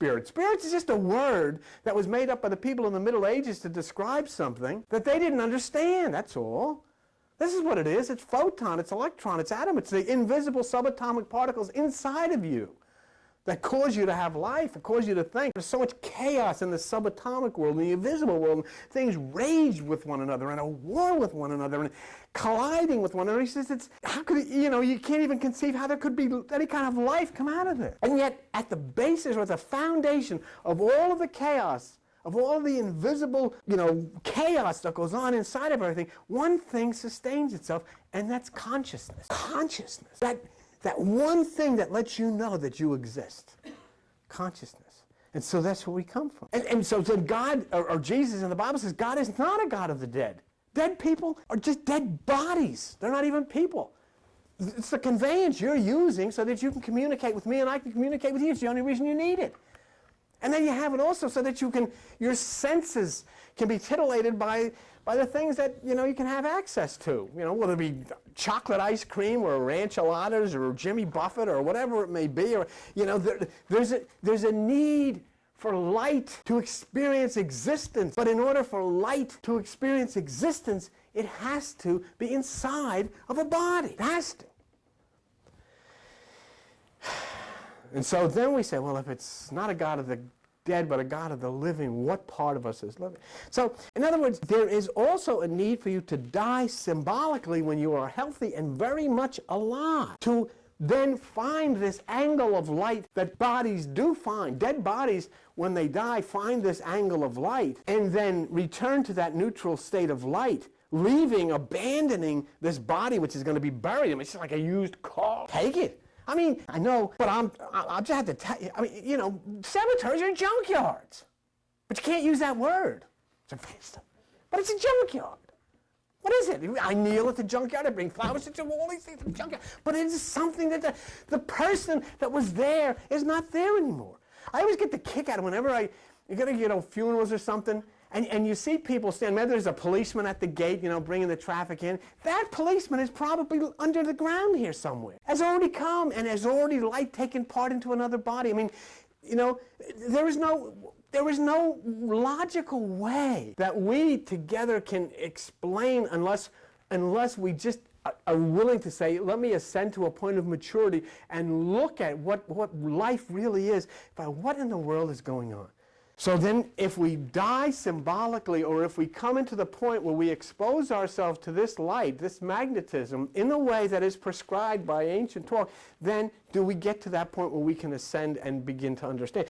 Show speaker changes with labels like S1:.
S1: spirit. Spirits is just a word that was made up by the people in the Middle Ages to describe something that they didn't understand, that's all. This is what it is. It's photon, it's electron, it's atom. It's the invisible subatomic particles inside of you that cause you to have life, that cause you to think. There's so much chaos in the subatomic world, in the invisible world. Things rage with one another and at war with one another and colliding with one another. He says, how could it, you can't even conceive how there could be any kind of life come out of it. And yet, at the basis or at the foundation of all of the chaos, of all the invisible, chaos that goes on inside of everything, one thing sustains itself, and that's consciousness. Consciousness. That one thing that lets you know that you exist. Consciousness. And so that's where we come from. And so then God, or Jesus in the Bible says, God is not a God of the dead. Dead people are just dead bodies. They're not even people. It's the conveyance you're using so that you can communicate with me and I can communicate with you. It's the only reason you need it. And then you have it also so that your senses can be titillated by the things that, you can have access to. Whether it be chocolate ice cream or rancholadas or Jimmy Buffett or whatever it may be. Or, there's a need for light to experience existence. But in order for light to experience existence, it has to be inside of a body. It has to. And so then we say, well, if it's not a God of the dead, but a God of the living, what part of us is living? So, in other words, there is also a need for you to die symbolically when you are healthy and very much alive, to then find this angle of light that bodies do find. Dead bodies, when they die, find this angle of light and then return to that neutral state of light, abandoning this body which is going to be buried. It's just like a used car. Take it. I know, but I'll just have to tell you, cemeteries are junkyards. But you can't use that word. It's offensive. But it's a junkyard. What is it? I kneel at the junkyard, I bring flowers to all these things at the junkyard. But it is something that the person that was there is not there anymore. I always get the kick out of whenever you go to, funerals or something, and you see people stand, maybe there's a policeman at the gate, bringing the traffic in. That policeman is probably under the ground here somewhere. Has already come and has already taken part into another body. There is no logical way that we together can explain unless we just are willing to say, let me ascend to a point of maturity and look at what life really is. But what in the world is going on? So then if we die symbolically, or if we come into the point where we expose ourselves to this light, this magnetism, in a way that is prescribed by ancient talk, then do we get to that point where we can ascend and begin to understand?